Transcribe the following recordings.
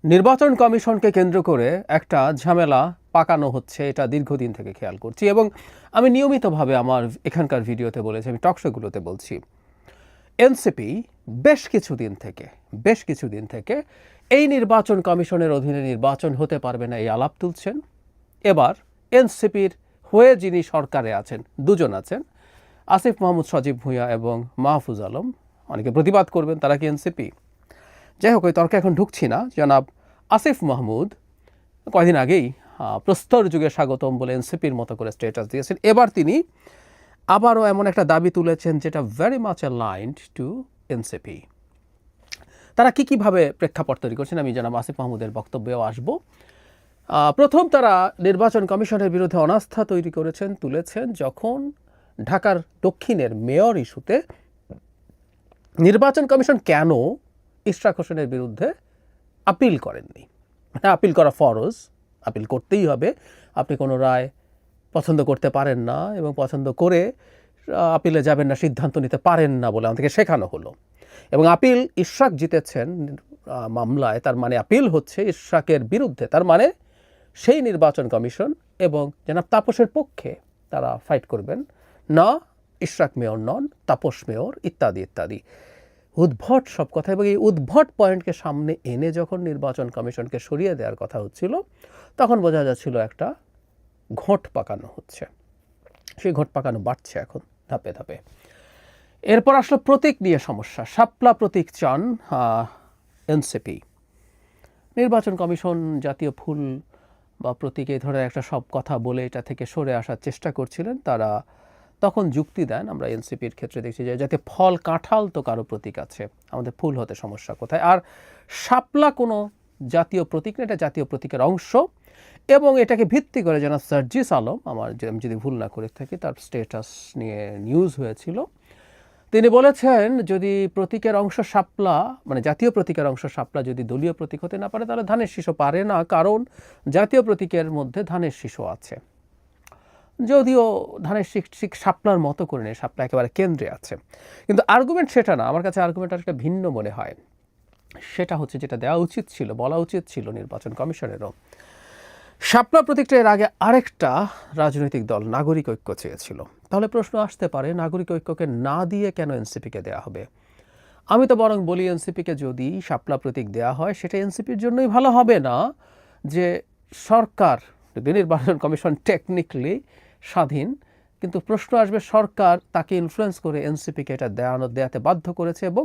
নির্বাচন কমিশনকে কেন্দ্র করে একটা ঝামেলা পাকানো হচ্ছে, এটা দীর্ঘদিন থেকে খেয়াল করছি এবং আমি নিয়মিতভাবে আমার এখানকার ভিডিওতে বলেছি, আমি টকশোগুলোতে বলছি। এনসিপি বেশ কিছুদিন থেকে এই নির্বাচন কমিশনের অধীনে নির্বাচন হতে পারবে না এই আলাপ তুলছেন। এবার এনসিপির হয়ে যিনি সরকারে আছেন, দুজন আছেন, আসিফ মাহমুদ সজীব ভুঁইয়া এবং মাহফুজ আলম। অনেকে প্রতিবাদ করবেন তারা কি এনসিপি। যাই হোক, ওই তর্কে এখন ঢুকছি না। জনাব আসিফ মাহমুদ কয়দিন আগেই প্রস্তর যুগে স্বাগতম বলে এনসিপির মতো করে স্ট্যাটাস দিয়েছেন। এবার তিনি আবারও এমন একটা দাবি তুলেছেন যেটা very much aligned two NCP. তারা কীভাবে প্রেক্ষাপট তৈরি করছেন আমি জনাব আসিফ মাহমুদের বক্তব্যেও আসব। প্রথম তারা নির্বাচন কমিশনের বিরুদ্ধে অনাস্থা তুলেছেন যখন ঢাকার দক্ষিণের মেয়র ইস্যুতে নির্বাচন কমিশন কেন ইশরাক হোসেনের বিরুদ্ধে আপিল করেননি। আপিল করা ফরজ, আপিল করতেই হবে। আপনি কোনো রায় পছন্দ করতে পারেন না এবং পছন্দ করে আপিলে যাবেন না, সিদ্ধান্ত নিতে পারেন না বলে আমাদেরকে শেখানো হলো। এবং আপিল ইশরাক জিতেছেন মামলায়, তার মানে আপিল হচ্ছে ইশরাকের বিরুদ্ধে, তার মানে সেই নির্বাচন কমিশন এবং জনাব তাপসের পক্ষে তারা ফাইট করবেন না, ইশরাক মেয়র নন, তাপস মেয়র, ইত্যাদি ইত্যাদি। উদ্ভট সব কথা। এবং এই উদ্ভট পয়েন্টকে সামনে এনে যখন নির্বাচন কমিশনকে সরিয়ে দেওয়ার কথা হচ্ছিল, তখন বোঝা যাচ্ছিল একটা ঘোট পাকানো হচ্ছে। সেই ঘোট পাকানো বাড়ছে এখন ধাপে ধাপে। এরপর আসলে প্রতীক নিয়ে সমস্যা। শাপলা প্রতীক চান এনসিপি। নির্বাচন কমিশন জাতীয় ফুল বা প্রতীক এই ধরনের একটা সব কথা বলে এটা থেকে সরে আসার চেষ্টা করছিলেন। তারা তখন যুক্তি দেন, আমরা এনসিপির ক্ষেত্রে দেখছি যে যাতে ফল কাঁঠাল তো কারো প্রতীক আছে, আমাদের ফুল হতে সমস্যা কোথায়। আর শাপলা কোনো জাতীয় প্রতীক না, এটা জাতীয় প্রতীকের অংশ। এবং এটাকে ভিত্তি করে জনাব সার্জিস আলম, আমি যদি ভুল না করে থাকি, তার স্ট্যাটাস নিয়ে নিউজ হয়েছিল। তিনি বলেছেন যদি প্রতীকের অংশ শাপলা, মানে জাতীয় প্রতীকের অংশ শাপলা যদি দলীয় প্রতীক হতে না পারে তাহলে ধানের শীষও পারে না, কারণ জাতীয় প্রতীকের মধ্যে ধানের শীষও আছে। যদিও ধানের শীষ শাপলার মতো করে নেই, শাপলা একেবারে কেন্দ্রে আছে। কিন্তু আর্গুমেন্ট সেটা না, আমার কাছে আর্গুমেন্ট আর একটা ভিন্ন মনে হয়। সেটা হচ্ছে যেটা দেওয়া উচিত ছিল, বলা উচিত ছিল নির্বাচন কমিশনেরও। শাপলা প্রতীকটা এর আগে আরেকটা রাজনৈতিক দল নাগরিক ঐক্য চেয়েছিল। তাহলে প্রশ্ন আসতে পারে নাগরিক ঐক্যকে না দিয়ে কেন এনসিপিকে দেওয়া হবে। আমি তো বরং বলি এনসিপিকে যদি শাপলা প্রতীক দেওয়া হয় সেটা এনসিপির জন্যই ভালো হবে না, যে সরকার, নির্বাচন কমিশন টেকনিক্যালি স্বাধীন, কিন্তু প্রশ্ন আসবে সরকার তাকে ইনফ্লুয়েন্স করে এনসিপিকে এটা দেওয়াতে বাধ্য করেছে এবং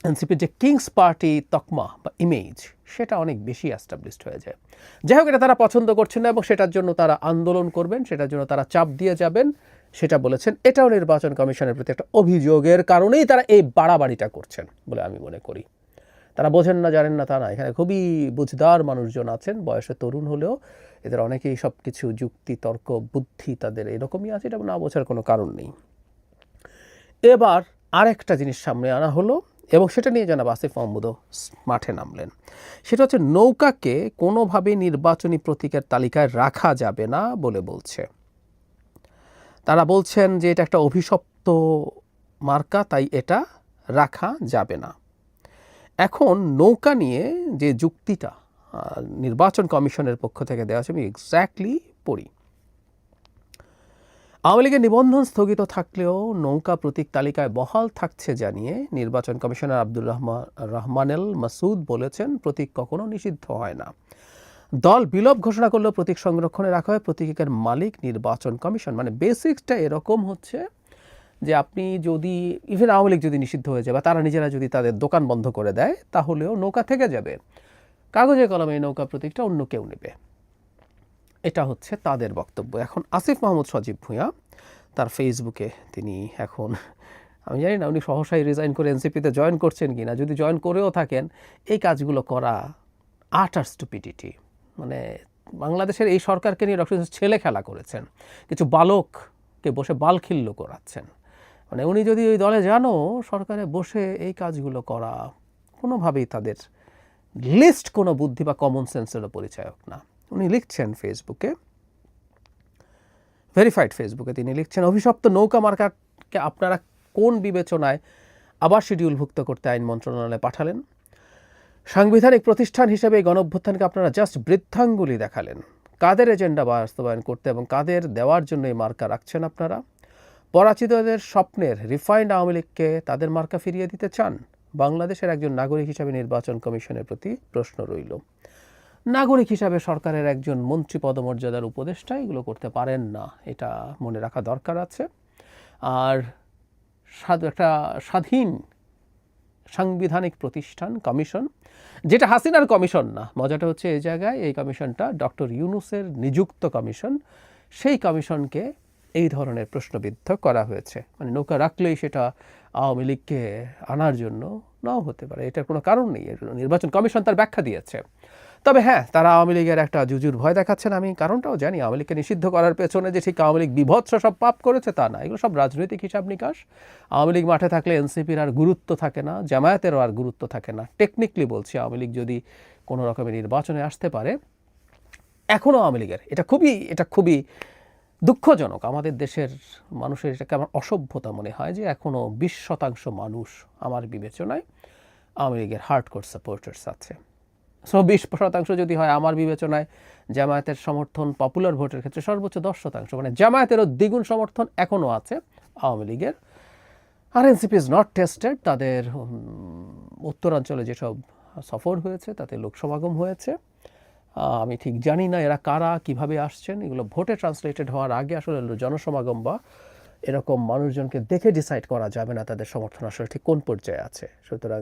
এনসিপির যে কিংস পার্টি তকমা বা ইমেজ সেটা অনেক বেশি অ্যাস্টাবলিশড হয়ে যায়। যাই হোক, এটা তারা পছন্দ করছেন না এবং সেটার জন্য তারা আন্দোলন করবেন, সেটার জন্য তারা চাপ দিয়ে যাবেন, সেটা বলেছেন। এটাও নির্বাচন কমিশনের প্রতি একটা অভিযোগের কারণেই তারা এই বাড়াবাড়িটা করছেন বলে আমি মনে করি। তারা বোঝেন না, জানেন না তা না, এখানে খুবই বুঝদার মানুষজন আছেন, বয়সে তরুণ হলেও এদের অনেকেই সব কিছু যুক্তি তর্ক বুদ্ধি তাদের এরকমই আছে, এটা না বোঝার কোনো কারণ নেই। এবার আরেকটা জিনিস সামনে আনা হলো এবং সেটা নিয়ে জনাব আসিফ মাহমুদও মাঠে নামলেন। সেটা হচ্ছে নৌকাকে কোনোভাবেই নির্বাচনী প্রতীকের তালিকায় রাখা যাবে না বলে বলছে। তারা বলছেন যে এটা একটা অভিশপ্ত মার্কা, তাই এটা রাখা যাবে না। এখন নৌকা নিয়ে যে যুক্তিটা নির্বাচন কমিশনের পক্ষ থেকে দেওয়া আছে, আমি এক্স্যাক্টলি পড়ি। আওয়ামী লীগের নিবন্ধন স্থগিত থাকলেও নৌকা প্রতীক তালিকায় বহাল থাকছে জানিয়ে নির্বাচন কমিশনার আব্দুর রহমানেল মাসুদ বলেছেন প্রতীক কখনো নিষিদ্ধ হয় না। দল বিলোপ ঘোষণা করলেও প্রতীক সংরক্ষণে রাখা হয়, প্রতীকের মালিক নির্বাচন কমিশন। মানে বেসিক্সটা এরকম হচ্ছে যে আপনি যদি ইভেন আওয়ামী লীগ যদি নিষিদ্ধ হয়ে যায় বা তারা নিজেরা যদি তাদের দোকান বন্ধ করে দেয় তাহলেও নৌকা থেকে যাবে, কাগজে কলমে এই নৌকা প্রতীকটা অন্য কেউ নেবে। এটা হচ্ছে তাদের বক্তব্য। এখন আসিফ মাহমুদ সজীব ভুঁইয়া তার ফেসবুকে তিনি এখন, আমি জানি না উনি সহসাই রিজাইন করে এনসিপিতে জয়েন করছেন কি না, যদি জয়েন করেও থাকেন এই কাজগুলো করা আটার স্টুপিডিটি। মানে বাংলাদেশের এই সরকারকে নিয়ে ডক্টর ছেলে খেলা করেছেন, কিছু বালককে বসে বালখিল্য করাচ্ছেন। মানে উনি যদি ওই দলে যানও সরকারে বসে এই কাজগুলো করা কোনোভাবেই তাদের লিস্ট কোনো বুদ্ধি বা কমন সেন্সেরও পরিচায়ক না। উনি লিখছেন ফেসবুকে, ভেরিফাইড ফেসবুকে তিনি লিখছেন, অভিশপ্ত নৌকা মার্কাকে আপনারা কোন বিবেচনায় আবার শিডিউলভুক্ত করতে আইন মন্ত্রণালয়ে পাঠালেন? সাংবিধানিক প্রতিষ্ঠান হিসেবে এই গণঅভ্যুত্থানকে আপনারা জাস্ট বৃদ্ধাঙ্গুলি দেখালেন। কাদের এজেন্ডা বাস্তবায়ন করতে এবং কাদের দেওয়ার জন্য এই মার্কা রাখছেন আপনারা? পরাচিতদের স্বপ্নের রিফাইন্ড আওয়ামী লীগকে তাদের মার্কা ফিরিয়ে দিতে চান? বাংলাদেশের একজন নাগরিক হিসাবে নির্বাচন কমিশনের প্রতি প্রশ্ন রইল। নাগরিক হিসাবে সরকারের একজন মন্ত্রী পদমর্যাদার উপদেষ্টা এগুলো করতে পারেন না, এটা মনে রাখা দরকার আছে। আর একটা স্বাধীন সাংবিধানিক প্রতিষ্ঠান কমিশন, যেটা হাসিনার কমিশন না, মজাটা হচ্ছে এই জায়গায় এই কমিশনটা ডক্টর ইউনূসের নিযুক্ত কমিশন, সেই কমিশনকে এই ধরনের প্রশ্নবিদ্ধ করা হয়েছে। মানে নৌকা রাখলেই সেটা আওয়ামী লীগকে আনার জন্য নাও হতে পারে, এটার কোনো কারণ নেই। নির্বাচন কমিশন তার ব্যাখ্যা দিয়েছে। তবে হ্যাঁ, তারা আওয়ামী লীগের একটা জুজুর ভয় দেখাচ্ছেন, আমি কারণটাও জানি। আওয়ামী লীগকে নিষিদ্ধ করার পেছনে যে ঠিক আওয়ামী লীগ বিভৎস সব পাপ করেছে তা না, এগুলো সব রাজনৈতিক হিসাব নিকাশ। আওয়ামী লীগ মাঠে থাকলে এনসিপির আর গুরুত্ব থাকে না, জামায়াতেরও আর গুরুত্ব থাকে না। টেকনিক্যালি বলছি, আওয়ামী লীগ যদি কোনো রকমের নির্বাচনে আসতে পারে, এখনও আওয়ামী লীগের এটা খুবই দুঃখজনক। আমাদের দেশের মানুষের এটাকে আমার অসভ্যতা মনে হয় যে এখনও 20% মানুষ আমার বিবেচনায় আওয়ামী লীগের হার্ডকোর সাপোর্টার্স আছে। সো 20% যদি হয়, আমার বিবেচনায় জামায়াতের সমর্থন পপুলার ভোটের ক্ষেত্রে সর্বোচ্চ 10%, মানে জামায়াতেরও দ্বিগুণ সমর্থন এখনও আছে আওয়ামী লীগের। আর এনসিপি ইজ নট টেস্টেড। তাদের উত্তরাঞ্চলে যেসব সফর হয়েছে তাতে লোক সমাগম হয়েছে। আমি ঠিক জানি না এরা কারা, কিভাবে আসছেন, এগুলো ভোটে ট্রান্সলেটেড হওয়ার আগে আসলে জনসমাগম বা এরকম মানুষজনকে দেখে ডিসাইড করা যাবে না তাদের সমর্থন আসলে ঠিক কোন পর্যায়ে আছে। সুতরাং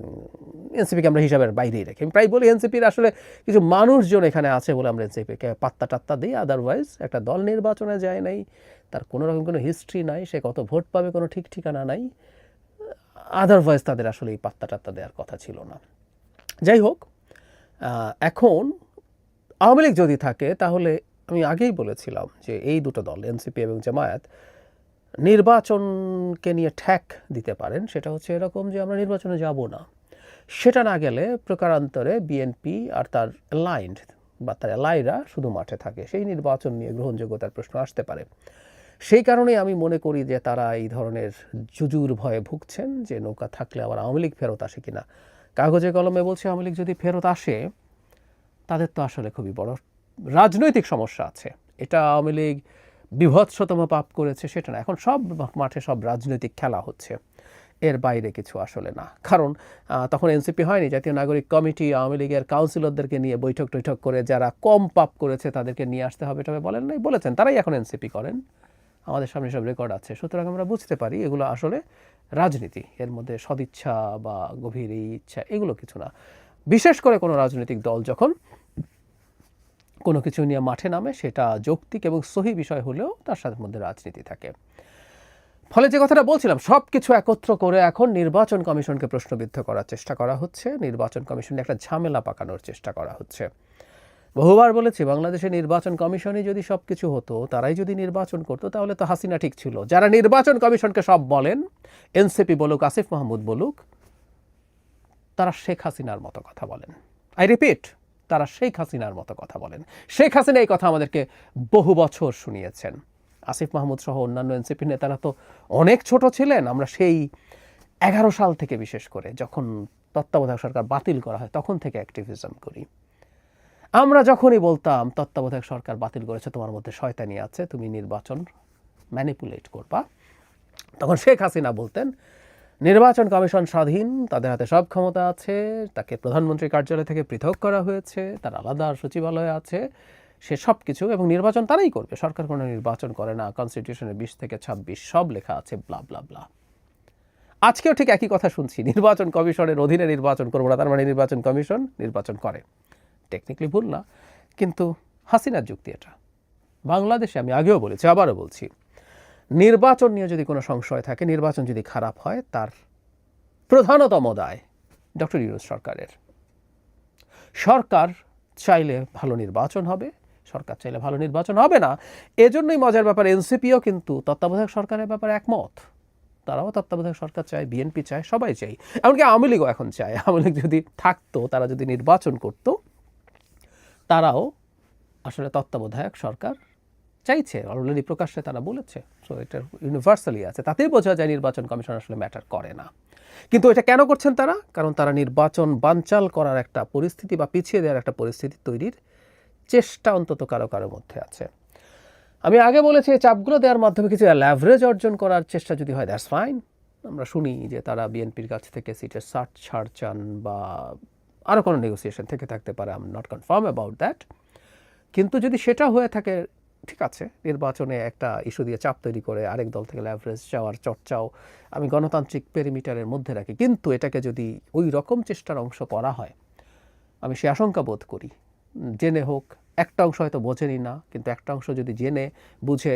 এনসিপিকে আমরা হিসাবের বাইরেই রাখি। আমি প্রায় বলি এনসিপির আসলে কিছু মানুষজন এখানে আছে বলে আমরা এনসিপিকে পাত্তা টাত্তা দিই। আদারওয়াইজ একটা দল নির্বাচনে যায় নাই, তার কোনো রকম কোনো হিস্ট্রি নাই, সে কত ভোট পাবে কোনো ঠিক ঠিকানা নাই। আদারওয়াইজ তাদের আসলে এই পাত্তা টাত্তা দেওয়ার কথা ছিল না। যাই হোক, এখন আওয়ামী লীগ যদি থাকে তাহলে আমি আগেই বলেছিলাম যে এই দুটো দল এনসিপি এবং জামায়াত নির্বাচনকে নিয়ে ঠ্যাক দিতে পারেন। সেটা হচ্ছে এরকম যে আমরা নির্বাচনে যাব না, সেটা না গেলে প্রকারান্তরে বিএনপি আর তার অ্যালাইন্ড বা তার অ্যালাইরা শুধু মাঠে থাকে, সেই নির্বাচন নিয়ে গ্রহণযোগ্যতার প্রশ্ন আসতে পারে। সেই কারণেই আমি মনে করি যে তারা এই ধরনের জুজুর ভয়ে ভুগছেন যে নৌকা থাকলে আবার আওয়ামী লীগ ফেরত আসে কিনা। কাগজে কলমে বলছে আওয়ামী লীগ যদি ফেরত আসে তাদের তো আসলে খুবই বড় রাজনৈতিক সমস্যা আছে। এটা আওয়ামী লীগ বিভৎসতম পাপ করেছে সেটা না, এখন সব মাঠে সব রাজনৈতিক খেলা হচ্ছে, এর বাইরে কিছু আসলে না। কারণ তখন এনসিপি হয়নি, জাতীয় নাগরিক কমিটি আওয়ামী লীগের কাউন্সিলরদেরকে নিয়ে বৈঠক টৈঠক করে যারা কম পাপ করেছে তাদেরকে নিয়ে আসতে হবে, তবে বলেন নাই, বলেছেন, তারাই এখন এনসিপি করেন, আমাদের সামনে সব রেকর্ড আছে। সুতরাং আমরা বুঝতে পারি এগুলো আসলে রাজনীতি, এর মধ্যে সদিচ্ছা বা গভীর ইচ্ছা এগুলো কিছু না। বিশেষ করে কোনো রাজনৈতিক দল যখন কোনো কিছু নিয়ে মাঠে নামে সেটা যৌক্তিক এবং সহি বিষয় হলেও তার সাথে মধ্যে রাজনীতি থাকে। ফলে যে কথাটা বলছিলাম, সব কিছু একত্র করে এখন নির্বাচন কমিশনকে প্রশ্নবিদ্ধ করার চেষ্টা করা হচ্ছে, নির্বাচন কমিশনে একটা ঝামেলা পাকানোর চেষ্টা করা হচ্ছে। বহুবার বলেছি, বাংলাদেশের নির্বাচন কমিশনই যদি সব কিছু হতো, তারাই যদি নির্বাচন করতো, তাহলে তো হাসিনা ঠিক ছিল। যারা নির্বাচন কমিশনকে সব বলেন, এনসিপি বলুক, আসিফ মাহমুদ বলুক, তারা শেখ হাসিনার মতো কথা বলেন। আই রিপিট, তারা শেখ হাসিনার মতো কথা বলেন। শেখ হাসিনা এই কথা আমাদেরকে বহু বছর শুনিয়েছেন। আসিফ মাহমুদ সহ অন্যান্য এনসিপি নেতারা তো অনেক ছোট ছিলেন। আমরা সেই 11 সাল থেকে, বিশেষ করে যখন তত্ত্বাবধায়ক সরকার বাতিল করা হয় তখন থেকে অ্যাক্টিভিজম করি। আমরা যখনই বলতাম তত্ত্বাবধায়ক সরকার বাতিল করেছে, তোমার মধ্যে শয়তানি আছে, তুমি নির্বাচন ম্যানিপুলেট করবা, তখন শেখ হাসিনা বলতেন নির্বাচন কমিশন স্বাধীন, তাদের হাতে সব ক্ষমতা আছে, তাকে প্রধানমন্ত্রীর কার্যালয় থেকে পৃথক করা হয়েছে, তার আলাদা সচিবালয় আছে, সে সব কিছু, এবং নির্বাচন তারাই করবে, সরকার কোনো নির্বাচন করে না, কনস্টিটিউশনে 20 থেকে 26 সব লেখা আছে, ব্লা ব্লা ব্লা। আজকেও ঠিক একই কথা শুনছি, নির্বাচন কমিশনের অধীনে নির্বাচন করবো না, তার মানে নির্বাচন কমিশন নির্বাচন করে। টেকনিক্যালি ভুল না, কিন্তু হাসিনার যুক্তি এটা। বাংলাদেশে আমি আগেও বলেছি, আবারও বলছি, নির্বাচন নিয়ে যদি কোনো সংশয় থাকে, নির্বাচন যদি খারাপ হয়, তার প্রধানতম দায় ডক্টর ইউনূস সরকারের। সরকার চাইলে ভালো নির্বাচন হবে, সরকার চাইলে ভালো নির্বাচন হবে না। এজন্যই মজার ব্যাপার, এনসিপিও কিন্তু তত্ত্বাবধায়ক সরকারের ব্যাপারে একমত। তারাও তত্ত্বাবধায়ক সরকার চায়, বিএনপি চায়, সবাই চাই, এমনকি আওয়ামী লীগও এখন চায়। আওয়ামী লীগ যদি থাকতো, তারা যদি নির্বাচন করতো, তারাও আসলে তত্ত্বাবধায়ক সরকার চাইছে, অলরেডি প্রকাশ্যে তারা বলেছে। সো এটা ইউনিভার্সালি আছে, তাতেই বোঝা যায় নির্বাচন কমিশন আসলে ম্যাটার করে না। কিন্তু এটা কেন করছেন তারা? কারণ তারা নির্বাচন বানচাল করার একটা পরিস্থিতি বা পিছিয়ে দেওয়ার একটা পরিস্থিতি তৈরির চেষ্টা অন্তত কারো কারো মধ্যে আছে। আমি আগে বলেছি এই চাপগুলো দেওয়ার মাধ্যমে কিছু ল্যাভারেজ অর্জন করার চেষ্টা যদি হয়, দ্যাটস ফাইন। আমরা শুনি যে তারা বিএনপির কাছ থেকে সিটের ছাড় চান বা আরও কোনো নেগোসিয়েশন থেকে থাকতে পারে, I am not confirm about that. কিন্তু যদি সেটা হয়ে থাকে, ঠিক আছে, নির্বাচনে একটা ইস্যু দিয়ে চাপ তৈরি করে আরেক দল থেকে ল্যাভারেজ চাওয়ার চর্চাও আমি গণতান্ত্রিক পেরিমিটারের মধ্যে রাখি। কিন্তু এটাকে যদি ওই রকম চেষ্টার অংশ করা হয়, আমি সে আশঙ্কা বোধ করি, জেনে হোক, একটা অংশ হয়তো বোঝেনি না, কিন্তু একটা অংশ যদি জেনে বুঝে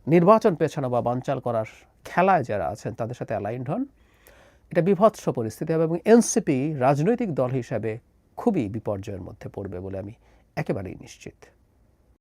নির্বাচন পেছানো বা বানচাল করার খেলায় যারা আছেন তাদের সাথে অ্যালাইন্ড হন, এটা বিভৎস পরিস্থিতি হবে এবং এনসিপি রাজনৈতিক দল হিসাবে খুবই বিপর্যয়ের মধ্যে পড়বে বলে আমি একেবারেই নিশ্চিত।